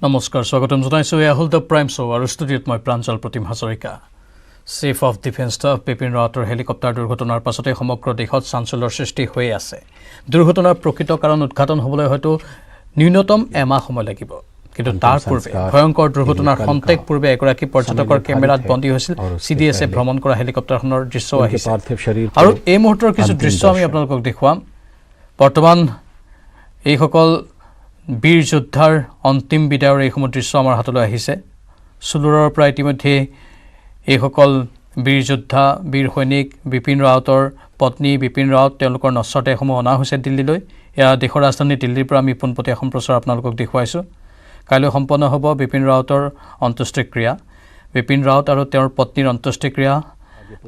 নমস্কাৰ স্বাগতম জনাইছো এয়া হল দ্য প্ৰাইম শ্ব আৰু ষ্টুডিঅ'ত মই Pranjal Pratim Hazarika chief of defence staff Bipin ৰাৱতৰ হেলিকপ্টাৰ দুৰ্ঘটনাৰ পাছতে সমগ্ৰ দেশত চাঞ্চল্যৰ সৃষ্টি হৈ আছে দুৰ্ঘটনাৰ প্ৰকৃত কাৰণ উদ্ঘাটন হ'বলৈ হয়তো ন্যূনতম এমাহ সময় লাগিব কিন্তু তাৰ পূৰ্বে ভয়ংকৰ দুৰ্ঘটনাৰ খন্তেক পূৰ্বে এগৰাকী পৰ্যটকৰ কেমেৰাত বন্দী হৈছিল CDSA ভ্ৰমণ কৰা হেলিকপ্টাৰখনৰ দৃশ্য আহিছে আৰু এই মুহূৰ্তৰ কিছু দৃশ্য আমি আপোনালোকক দেখুৱাম বৰ্তমান এইসকল বীৰ যোদ্ধাৰ অন্তিম বিদায়ৰ এইসমূহ দৃশ্য আমাৰ হাতলৈ আহিছে সুদূৰৰ পৰা ইতিমধ্যে এইসকল বীৰ যোদ্ধা বীৰ সৈনিক বিপিন ৰাৱতৰ পত্নী বিপিন ৰাৱত তেওঁলোকৰ নশ্বৰ দেহসমূহ অনা হৈছে দিল্লীলৈ এয়া দেশৰ ৰাজধানী দিল্লীৰ পৰা আমি পোনপটীয়া সম্প্ৰচাৰ আপোনালোকক দেখুৱাইছোঁ কাইলৈ সম্পন্ন হ'ব বিপিন ৰাৱতৰ অন্ত্যেষ্টিক্ৰিয়া বিপিন ৰাৱত আৰু তেওঁৰ পত্নীৰ অন্ত্যেষ্টিক্ৰিয়া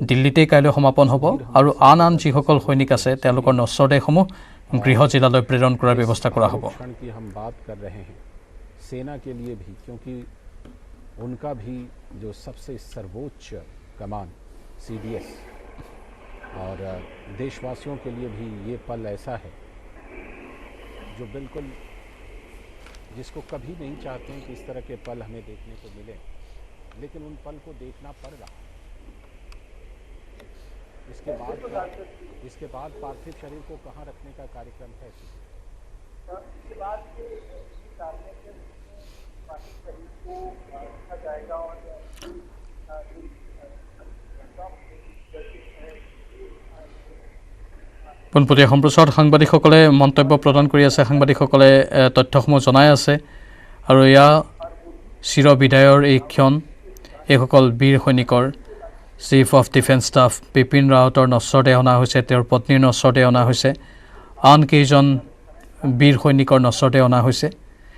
দিল্লীতে কাইলৈ সমাপন হ'ব আৰু আন যিসকল সৈনিক আছে তেওঁলোকৰ নশ্বৰ দেহসমূহ गृह जिला प्रेरण करार व्यवस्था करा होगा की हम बात कर रहे हैं सेना के लिए भी क्योंकि उनका भी जो सबसे सर्वोच्च कमान CDS और देशवासियों के लिए भी ये पल ऐसा है जो बिल्कुल जिसको कभी नहीं चाहते हैं कि इस तरह के पल हमें देखने को मिले लेकिन उन पल को देखना पड़ रहा है इसके बाद पार्थिव शरीर को कहाँ रखने का कार्यक्रम है इसके बाद पार्थिव शरीर को रखा जाएगा और পোনপটীয়া সম্প্ৰচাৰত সাংবাদিকসকলে মন্তব্য প্ৰদান কৰি আছে সাংবাদিকসকলে তথ্যসমূহ জনাই আছে আৰু এয়া চিৰ বিদায়ৰ এই ক্ষণ এইসকল বীৰ সৈনিকৰ chief of defence staff Bipin ৰাৱতৰ নশ্বৰ দেহ অনা হৈছে তেওঁৰ পত্নীৰ নশ্বৰ দেহ অনা হৈছে আন কেইজন বীৰ সৈনিকৰ নশ্বৰ দেহ অনা হৈছে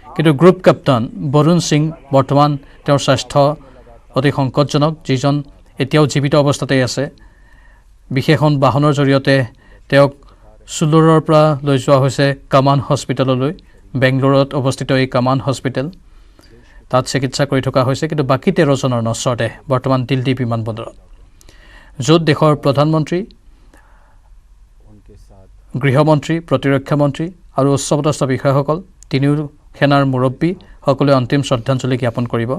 কিন্তু গ্ৰুপ কেপ্টেইন বৰুণ সিং বৰ্তমান তেওঁৰ স্বাস্থ্য অতি সংকটজনক যিজন এতিয়াও জীৱিত অৱস্থাতেই আছে বিশেষণ বাহনৰ জৰিয়তে তেওঁক সুদূৰৰ পৰা লৈ যোৱা হৈছে কামান হস্পিটেললৈ বেংগলোৰত অৱস্থিত এই কামান হস্পিটেল তাত চিকিৎসা কৰি থকা হৈছে কিন্তু বাকী 13 জনৰ নশ্বৰ দেহ বৰ্তমান দিল্লী বিমানবন্দৰত য'ত দেশৰ প্ৰধানমন্ত্ৰী গৃহমন্ত্ৰী প্ৰতিৰক্ষা মন্ত্ৰী আৰু উচ্চপদস্থ বিষয়াসকল তিনিও সেনাৰ মুৰব্বী সকলোৱে অন্তিম শ্ৰদ্ধাঞ্জলি জ্ঞাপন কৰিব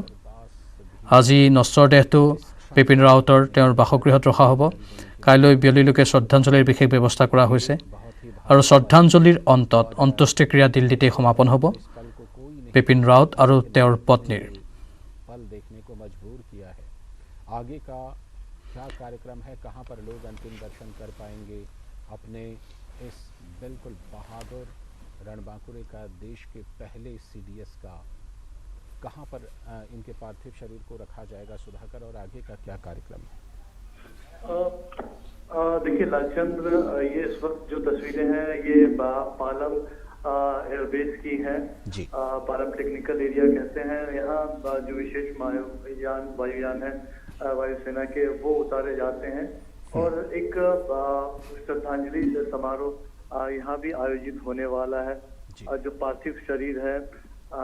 আজি নশ্বৰ দেহটো বিপিন ৰাৱতৰ তেওঁৰ বাসগৃহত ৰখা হ'ব কাইলৈ বিয়লিলৈকে শ্ৰদ্ধাঞ্জলিৰ বিশেষ ব্যৱস্থা কৰা হৈছে আৰু শ্ৰদ্ধাঞ্জলিৰ অন্তত অন্ত্যেষ্টিক্ৰিয়া দিল্লীতে সমাপন হ'ব বিপিন ৰাৱত আৰু তেওঁৰ পত্নীৰ पल देखने को मजबूर किया है आगे का क्या कार्यक्रम है कहां पर लोग अंतिम दर्शन कर पाएंगे अपने इस बिल्कुल बहादुर रणबांकुरे का देश के पहले CDS का कहां पर इनके पार्थिव शरीर को रखा जाएगा सुधाकर और आगे का क्या कार्यक्रम है देखिए लालचंद्र ये इस वक्त जो तस्वीरें हैं ये पालम एयरबेस की हैं पालम टेक्निकल एरिया कहते हैं यहाँ जो विशेष वायुयान है वायुसेना के वो उतारे जाते हैं और एक श्रद्धांजलि समारोह यहाँ भी आयोजित होने वाला है जो पार्थिव शरीर है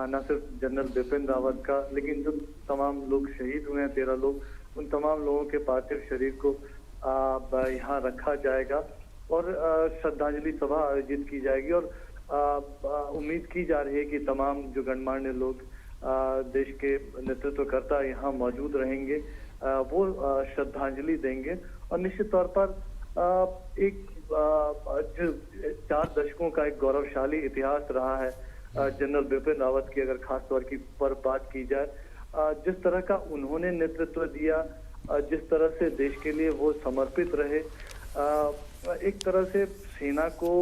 न सिर्फ जनरल बिपिन रावत का लेकिन जो तमाम लोग शहीद हुए हैं 13 लोग उन तमाम लोगों के पार्थिव शरीर को यहाँ रखा जाएगा और श्रद्धांजलि सभा आयोजित की जाएगी और उम्मीद की जा रही है कि तमाम जो गणमान्य लोग देश के नेतृत्वकर्ता यहाँ मौजूद रहेंगे वो श्रद्धांजलि देंगे और निश्चित तौर पर एक जो 4 दशकों का एक गौरवशाली इतिहास रहा है जनरल बिपिन रावत की अगर खास तौर की पर बात की जाए जिस तरह का उन्होंने नेतृत्व दिया जिस तरह से देश के लिए वो समर्पित रहे एक तरह से सेना को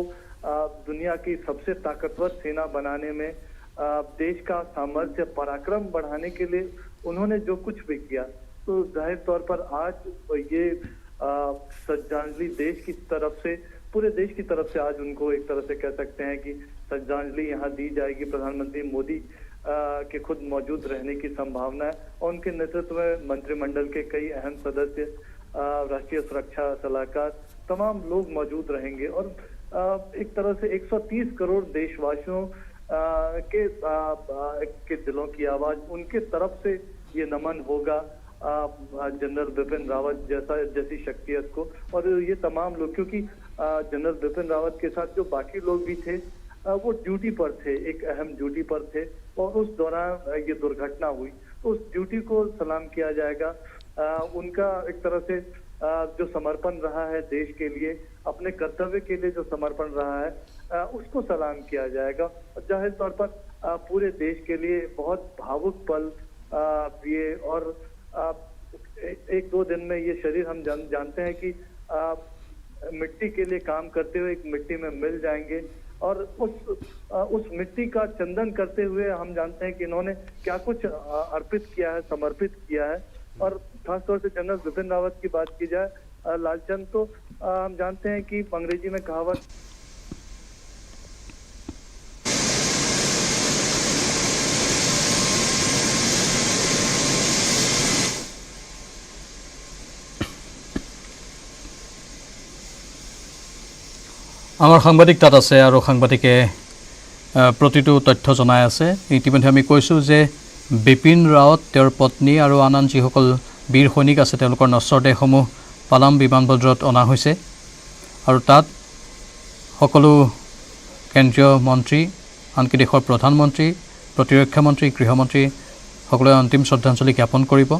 दुनिया की सबसे ताकतवर सेना बनाने में देश का सामर्थ्य पराक्रम बढ़ाने के लिए उन्होंने जो कुछ भी किया तो जाहिर तौर पर आज ये श्रद्धांजलि देश की तरफ से पूरे देश की तरफ से आज उनको एक तरह से कह सकते हैं कि श्रद्धांजलि यहाँ दी जाएगी प्रधानमंत्री मोदी के खुद मौजूद रहने की संभावना है और उनके नेतृत्व में मंत्रिमंडल के कई अहम सदस्य राष्ट्रीय सुरक्षा सलाहकार तमाम लोग मौजूद रहेंगे और एक तरह से 130 करोड़ देशवासियों के दिलों की आवाज उनके तरफ से ये नमन होगा जनरल बिपिन रावत जैसी शख्सियत को और ये तमाम लोग क्योंकि जनरल बिपिन रावत के साथ जो बाकी लोग भी थे वो ड्यूटी पर थे, एक अहम ड्यूटी पर थे और उस दौरान ये दुर्घटना हुई। तो उस ड्यूटी को सलाम किया जाएगा। उनका एक तरह से जो समर्पण रहा है देश के लिए, अपने कर्तव्य के लिए जो समर्पण रहा है, उसको सलाम किया जाएगा। और जाहिर तौर पर पूरे देश के लिए बहुत भावुक पल ये, और एक दो दिन में ये शरीर हम जानते हैं कि मिट्टी के लिए काम करते हुए एक मिट्टी में मिल जाएंगे, और उस मिट्टी का चंदन करते हुए हम जानते हैं कि इन्होंने क्या कुछ अर्पित किया है, समर्पित किया है। और खासतौर से जनरल बिपिन रावत की बात की जाए, लालचंद, तो हम जानते हैं कि अंग्रेजी में कहावत আমাৰ সাংবাদিক তাত আছে আৰু সাংবাদিকে প্ৰতিটো তথ্য জনাই আছে। ইতিমধ্যে আমি কৈছোঁ যে বিপিন ৰাৱত, তেওঁৰ পত্নী আৰু আন আন যিসকল বীৰ সৈনিক আছে তেওঁলোকৰ নশ্বৰ দেহসমূহ পালাম বিমানবন্দৰত অনা হৈছে আৰু তাত সকলো কেন্দ্ৰীয় মন্ত্ৰী, আনকি দেশৰ প্ৰধানমন্ত্ৰী, প্ৰতিৰক্ষা মন্ত্ৰী, গৃহমন্ত্ৰী সকলোৱে অন্তিম শ্ৰদ্ধাঞ্জলি জ্ঞাপন কৰিব।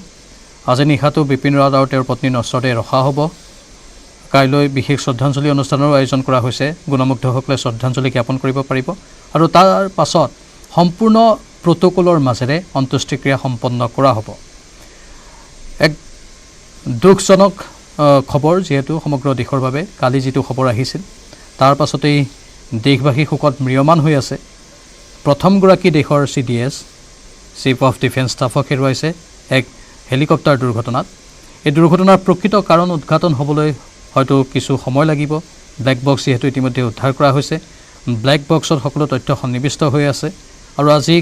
আজি নিশাটো বিপিন ৰাৱত আৰু তেওঁৰ পত্নীৰ নশ্বৰ দেহ ৰখা হ'ব। কাইলৈ বিশেষ শ্ৰদ্ধাঞ্জলি অনুষ্ঠানৰো আয়োজন কৰা হৈছে। গুণমুগ্ধসকলে শ্ৰদ্ধাঞ্জলি জ্ঞাপন কৰিব পাৰিব আৰু তাৰ পাছত সম্পূৰ্ণ প্ৰট'কলৰ মাজেৰে অন্ত্যেষ্টিক্ৰিয়া সম্পন্ন কৰা হ'ব। এক দুখজনক খবৰ, যিহেতু সমগ্ৰ দেশৰ বাবে কালি যিটো খবৰ আহিছিল তাৰ পাছতেই দেশবাসী শোকত ম্ৰিয়মান হৈ আছে। প্ৰথমগৰাকী দেশৰ CDS, চিফ অফ ডিফেন্স ষ্টাফক হেৰুৱাইছে এক হেলিকপ্টাৰ দুৰ্ঘটনাত। এই দুৰ্ঘটনাৰ প্ৰকৃত কাৰণ উদ্ঘাটন হ'বলৈ হয়তো কিছু সময় লাগিব। ব্লেক বক্স যিহেতু ইতিমধ্যে উদ্ধাৰ কৰা হৈছে, ব্লেক বক্সত সকলো তথ্য সন্নিৱিষ্ট হৈ আছে। আৰু আজি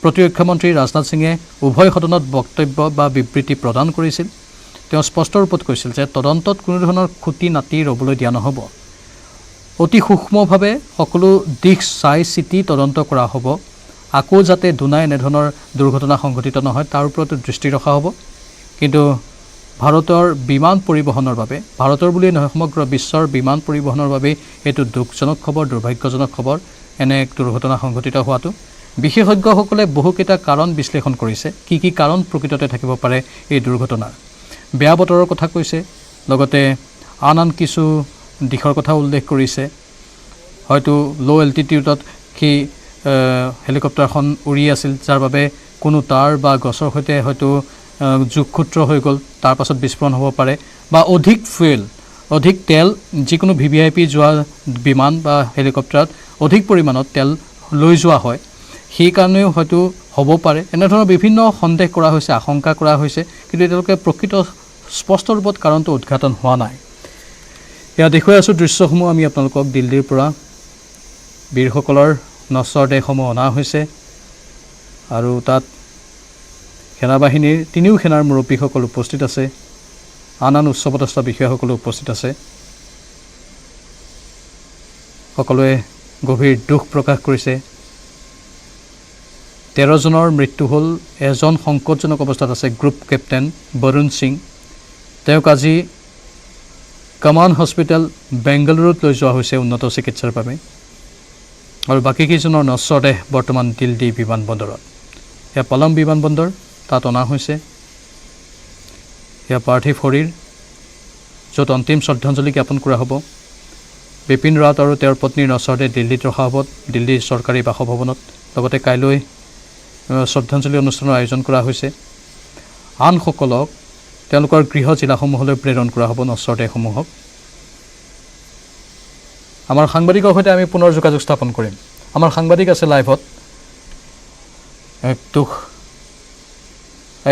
প্ৰতিৰক্ষা মন্ত্ৰী ৰাজনাথ সিঙে উভয় সদনত বক্তব্য বা বিবৃতি প্ৰদান কৰিছিল। তেওঁ স্পষ্ট ৰূপত কৈছিল যে তদন্তত কোনো ধৰণৰ খুটি নাতি ৰ'বলৈ দিয়া নহ'ব। অতি সূক্ষ্মভাৱে সকলো দিশ চাই চিতি তদন্ত কৰা হ'ব। আকৌ যাতে দুনাই এনেধৰণৰ দুৰ্ঘটনা সংঘটিত নহয় তাৰ ওপৰতো দৃষ্টি ৰখা হ'ব। কিন্তু ভাৰতৰ বিমান পৰিবহণৰ বাবে, ভাৰতৰ বুলিয়েই নহয় সমগ্ৰ বিশ্বৰ বিমান পৰিবহণৰ বাবে এইটো দুখজনক খবৰ, দুৰ্ভাগ্যজনক খবৰ এনে এক দুৰ্ঘটনা সংঘটিত হোৱাটো। বিশেষজ্ঞসকলে বহুকেইটা কাৰণ বিশ্লেষণ কৰিছে, কি কি কাৰণ প্ৰকৃততে থাকিব পাৰে এই দুৰ্ঘটনাৰ। বেয়া বতৰৰ কথা কৈছে, লগতে আন আন কিছু দিশৰ কথা উল্লেখ কৰিছে। হয়তো ল' এল্টিটিউডত সেই হেলিকপ্টাৰখন উৰি আছিল, যাৰ বাবে কোনো তাঁৰ বা গছৰ সৈতে হয়তো যোগসূত্ৰ হৈ গ'ল, তাৰ পাছত বিস্ফোৰণ হ'ব পাৰে, বা অধিক ফুৱেল, অধিক তেল, যিকোনো VVIP যোৱা বিমান বা হেলিকপ্টাৰত অধিক পৰিমাণত তেল লৈ যোৱা হয়, সেইকাৰণেও হয়তো হ'ব পাৰে। এনেধৰণৰ বিভিন্ন সন্দেহ কৰা হৈছে, আশংকা কৰা হৈছে, কিন্তু এতিয়ালৈকে প্ৰকৃত স্পষ্ট ৰূপত কাৰণটো উদ্ঘাটন হোৱা নাই। এয়া দেখুৱাই আছোঁ দৃশ্যসমূহ আমি আপোনালোকক দিল্লীৰ পৰা। বীৰসকলৰ নশ্বৰ দেহসমূহ অনা হৈছে আৰু তাত সেনাবাহিনীৰ তিনিও সেনাৰ মুৰব্বীসকল উপস্থিত আছে, আন আন উচ্চপদস্থ বিষয়াসকলো উপস্থিত আছে। সকলোৱে গভীৰ দুখ প্ৰকাশ কৰিছে। 13 জনৰ মৃত্যু হ'ল। এজন সংকটজনক অৱস্থাত আছে, গ্ৰুপ কেপ্টেইন বৰুণ সিং। তেওঁক আজি কমান হস্পিটেল বেংগালুৰুত লৈ যোৱা হৈছে উন্নত চিকিৎসাৰ বাবে। আৰু বাকীকেইজনৰ নশ্বৰ দেহ বৰ্তমান দিল্লী বিমানবন্দৰত। এয়া পালাম বিমানবন্দৰ, তাত অনা হৈছে। এয়া পাৰ্থিৱ শৰীৰ, য'ত অন্তিম শ্ৰদ্ধাঞ্জলি জ্ঞাপন কৰা হ'ব। বিপিন ৰাৱত আৰু তেওঁৰ পত্নীৰ নশ্বৰ দেহ দিল্লীত ৰখা হ'ব, দিল্লীৰ চৰকাৰী বাসভৱনত। লগতে কাইলৈ শ্ৰদ্ধাঞ্জলি অনুষ্ঠানৰ আয়োজন কৰা হৈছে। আনসকলক তেওঁলোকৰ গৃহ জিলাসমূহলৈ প্ৰেৰণ কৰা হ'ব নশ্বৰ দেহসমূহক। আমাৰ সাংবাদিকৰ সৈতে আমি পুনৰ যোগাযোগ স্থাপন কৰিম। আমাৰ সাংবাদিক আছে লাইভত।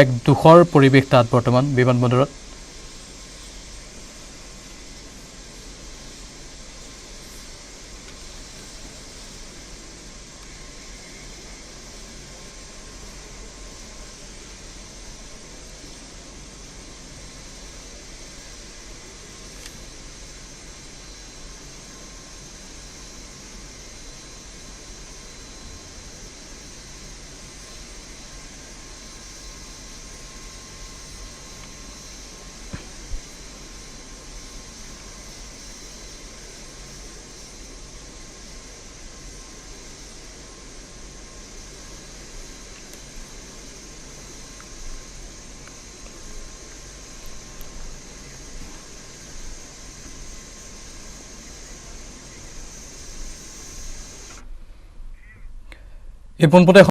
এক দুখৰ পৰিৱেশ তাত বৰ্তমান বিমানবন্দৰত। এই পোনপটীয়া